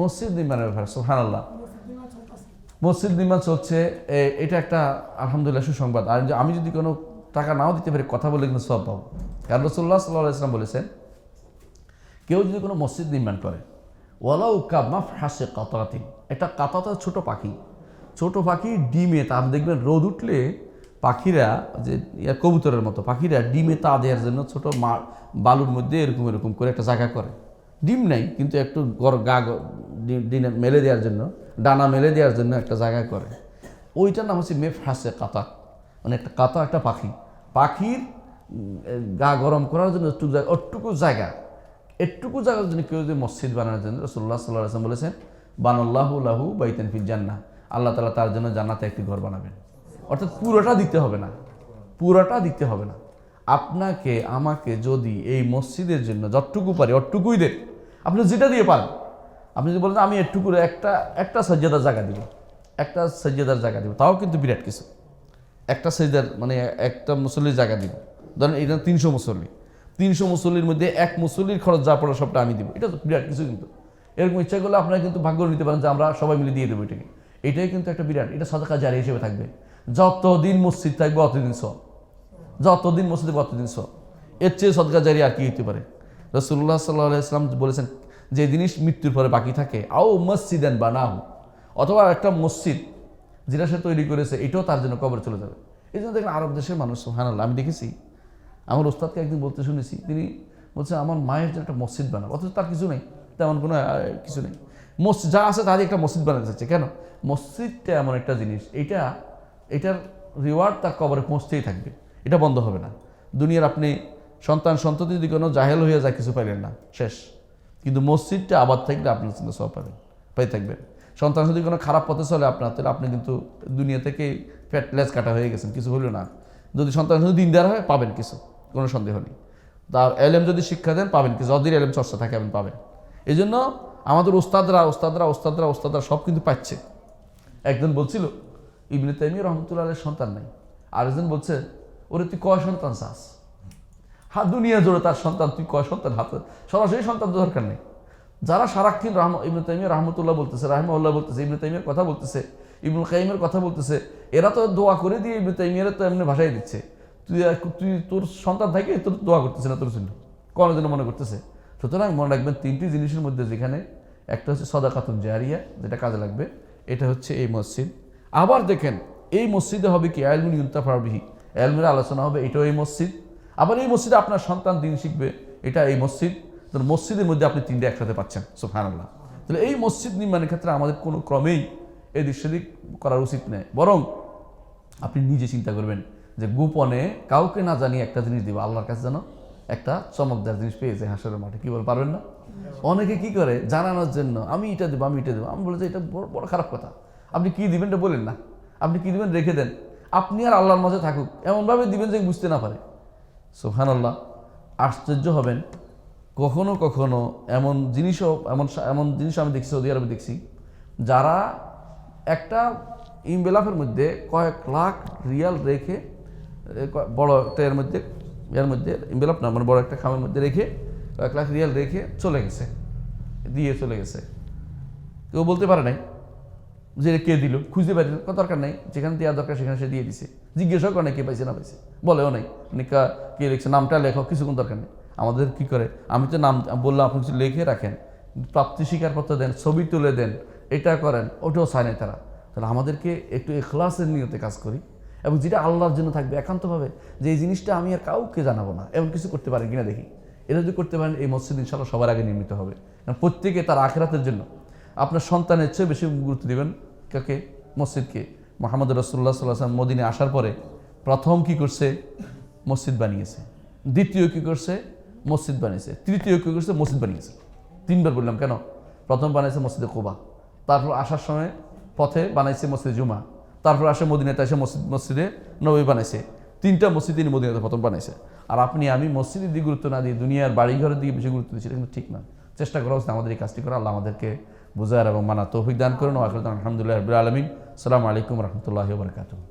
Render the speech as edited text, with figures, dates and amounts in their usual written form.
মসজিদ নির্মাণের ব্যাপারে সুবহানাল্লাহ, মসজিদ নির্মাণ চলছে, এটা একটা আলহামদুলিল্লাহ সুসংবাদ। আর আমি যদি কোনো টাকা নাও দিতে পারি, কথা বলে কিন্তু সব পাবো। কারণ রাসূলুল্লাহ সাল্লাল্লাহু আলাইহি ওয়াসাল্লাম বলেছেন, কেউ যদি কোনো মসজিদ নির্মাণ করে, ওয়ালাউ কামাফহাসে কাতাতিন, একটা কাতাতা ছোট পাখি, ছোট পাখি ডিমে, তার দেখবেন রোদ উঠলে পাখিরা, যে কবুতরের মতো পাখিরা ডিমে তা দেওয়ার জন্য ছোট বালুর মধ্যে এরকম এরকম করে একটা জায়গা করে, ডিম নাই কিন্তু একটু গা ডিম মেলে দেওয়ার জন্য, ডানা মেলে দেওয়ার জন্য একটা জায়গা করে, ওইটার নাম হচ্ছে মেফহাসে কাতা। মানে একটা কাতা, একটা পাখি, পাখির গা গরম করার জন্য একটুকু জায়গা, এটুকু জায়গার জন্য কেউ যদি মসজিদ বানানোর জন্য, রাসূলুল্লাহ সাল্লাল্লাহু আলাইহি ওয়াসাল্লাম বলেছেন, বানাল্লাহু লাহু বাইতান ফিল জান্নাহ, আল্লাহ তাআলা তার জন্য জান্নাতে একটি ঘর বানাবেন। অর্থাৎ পুরোটা দিতে হবে না, পুরোটা দিতে হবে না। আপনাকে আমাকে যদি এই মসজিদের জন্য যতটুকু পারি অতটুকুই দেন, আপনি যেটা দিয়ে পারেন। আপনি যদি বলেন আমি একটু করে একটা সাজ্জাদার জায়গা দিব, একটা সাজ্জাদার জায়গা দিব, তাও কিন্তু বিরাট কিছু। একটা সাজ্জাদার মানে একটা মুসল্লির জায়গা দিব, ধরেন এটা 300 মুসল্লি, 300 মুসল্লির মধ্যে এক মুসল্লির খরচ যা পড়ে সবটা আমি দিব, এটা তো বিরাট কিছু। কিন্তু এরকম ইচ্ছা করলে আপনারা কিন্তু ভাগ্য নিতে পারেন যে আমরা সবাই মিলে দিয়ে দেবো এটাকে। এটাই কিন্তু একটা বিরাট, এটা সাদাকা জারিয়া হিসেবে থাকবে। যতদিন মসজিদ থাকবে অতদিন সওয়াব, যতদিন মসজিদে অতদিন সওয়াব। এর চেয়ে সাদাকা জারিয়া আর কি হতে পারে? রাসূলুল্লাহ সাল্লাল্লাহু আলাইহি ওয়াসাল্লাম বলেছেন, যে জিনিস মৃত্যুর পরে বাকি থাকে, আও মসজিদান বানাহু, অথবা একটা মসজিদ যেটা সে তৈরি করেছে এটাও তার জন্য কবরে চলে যাবে। এই জন্য দেখেন আরব দেশের মানুষ, সুবহানাল্লাহ, আমি দেখেছি, আমার ওস্তাদকে একদিন বলতে শুনেছি, তিনি বলছে আমার মায়ের জন্য একটা মসজিদ বানাবো, অথচ তার কিছু নেই, তেমন কোনো কিছু নেই, মসজিদ যা আছে তারই একটা মসজিদ বানাতে চাচ্ছে। কেন? মসজিদটা এমন একটা জিনিস, এটার রিওয়ার্ড তার কবরে পৌঁছতেই থাকবে, এটা বন্ধ হবে না। দুনিয়ার আপনি সন্ততি যদি কোনো জাহেল হয়ে যায় কিছু পাইলেন না, শেষ। কিন্তু মসজিদটা আবাদ থাকলে আপনার জন্য সব পাই থাকবেন। সন্তান যদি কোনো খারাপ পথে চলে আপনার, তাহলে আপনি কিন্তু দুনিয়া থেকে লেজ কাটা হয়ে গেছেন, কিছু হলো না। যদি সন্তান যদি দিনদার হয় পাবেন কিছু, কোনো সন্দেহ নেই। তার এলেম যদি শিক্ষা দেন পাবেন কিছু, যদি এলেম চর্চা থাকে আপনি পাবেন। এই জন্য আমাদের ওস্তাদরা সব কিন্তু পাচ্ছে। একজন বলছিল ইবনে তাইমিয়া রাহমাতুল্লাহ আলাইহির সন্তান নাই, আরেকজন বলছে ওরে তুই কয় সন্তান চাস, দুনিয়া জোড়ে তার সন্তান, তুই কয় সন্তান, হাতে সরাসরি সন্তান তো দরকার নেই। যারা সারাক্ষণ ইবনে তাইমিয়া রাহমাতুল্লাহ বলতেছে, রাহিমাহুল্লাহ বলতেছে, ইবনে তাইমিয়ার কথা বলতেছে, ইবনুল কাইয়িমের কথা বলতেছে, এরা তো দোয়া করে দিয়ে ইবনে তাইমিয়ার তো এমনি ভাষাই দিচ্ছে। তুই তোর সন্তান থাকে তোর দোয়া করতেছে না তোর জন্য, কোনো জন্য মনে করতেছে। সুতরাং মনে রাখবেন 3টি জিনিসের মধ্যে, যেখানে একটা হচ্ছে সাদাকাতুন জারিয়া, যেটা কাজে লাগবে, এটা হচ্ছে এই মসজিদ। আবার দেখেন এই মসজিদে হবে কি ইলমুন ইউনতাফা বিহি, ইলমের আলোচনা হবে, এটাও এই মসজিদ। আবার এই মসজিদে আপনার সন্তান দিন শিখবে, এটা এই মসজিদ। তো মসজিদের মধ্যে আপনি 3টে একসাথে পাচ্ছেন, সুবহানাল্লাহ। তাহলে এই মসজিদ নির্মাণের ক্ষেত্রে আমাদের কোনো ক্রমেই এই দৃশ্যদিক করার উচিত নেই, বরং আপনি নিজে চিন্তা করবেন যে গোপনে কাউকে না জানিয়ে একটা জিনিস দিব, আল্লাহর কাছে যেন একটা চমকদার জিনিস পেয়েছে হাসরের মাঠে। কি বল, পারবেন না? অনেকে কি করে জানানোর জন্য আমি এটা দেবো, আমি এটা দেবো। আমি বলে যে এটা বড় খারাপ কথা। আপনি কি দিবেন এটা বলেন না, আপনি কি দিবেন রেখে দেন, আপনি আর আল্লাহর মাঝে থাকুক, এমনভাবে দিবেন যে বুঝতে না পারে। সুবহানাল্লাহ, আশ্চর্য হবেন। কখনো কখনো এমন জিনিসও আমি দেখছি, সৌদি আরবে দেখছি, যারা একটা ইমবেলাফের মধ্যে কয়েক লাখ রিয়াল রেখে, বড় একটা এর মধ্যে ইমবেলাফ না, মানে বড় একটা খামের মধ্যে রেখে কয়েক লাখ রিয়াল রেখে চলে গেছে, দিয়ে চলে গেছে। কেউ বলতে পারে নাই যে কে দিল, খুঁজতে পারি দরকার নেই, যেখানে দেওয়া দরকার সেখানে সে দিয়ে দিছে। জিজ্ঞাসাও করে নাই কে পাইছে না পাইছে, বলেও নাই কে লিখছে, নামটা লেখো, কিছুক্ষণ দরকার নেই। আমাদের কি করে, আমি তো নাম বললাম, আপনি কিছু লিখে রাখেন, প্রাপ্তি স্বীকারপত্র দেন, ছবি তুলে দেন, এটা করেন, ওটাও চায় নাই তারা। তাহলে আমাদেরকে একটু ইখলাসের নিয়তে কাজ করি, এবং যেটা আল্লাহর জন্য থাকবে একান্তভাবে, যে এই জিনিসটা আমি আর কাউকে জানাবো না, এমন কিছু করতে পারেন কিনা দেখি। এটা যদি করতে পারেন, এই মসজিদ ইনশাআল্লাহ সবার আগে নির্মিত হবে। কারণ প্রত্যেকে তার আখিরাতের জন্য, আপনার সন্তানের চেয়ে বেশি গুরুত্ব দেবেন কাকে? মসজিদকে। মুহাম্মদ রাসূলুল্লাহ সাল্লাল্লাহু আলাইহি ওয়াসাল্লাম মদিনায় আসার পরে প্রথম কি করছে? মসজিদ বানিয়েছে। দ্বিতীয় কি করছে? মসজিদ বানিয়েছে। তৃতীয় কি করছে? মসজিদ বানিয়েছে। 3বার বললাম কেন? প্রথম বানাইছে মসজিদে কুবা, তারপর আসার সময় পথে বানাইছে মসজিদে জুমা, তারপর আসে মদিনাতে এসে মসজিদে নববী বানাইছে। 3টা মসজিদ তিনি মদিনাতে প্রথম বানাইছে। আর আপনি আমি মসজিদের দিকে গুরুত্ব না দিয়ে দুনিয়ার বাড়িঘরের দিকে বেশি গুরুত্ব দিচ্ছি, এটা কিন্তু ঠিক না। চেষ্টা করা উচিত আমাদের এই কাজটি করা। আল্লাহ আমাদেরকে বুঝার এবং মানা তৌফিক দান করুন। আলহামদুলিল্লাহ রাব্বিল আলামিন। আসসালামু আলাইকুম ওয়া রাহমাতুল্লাহি ওয়া বারাকাতুহু।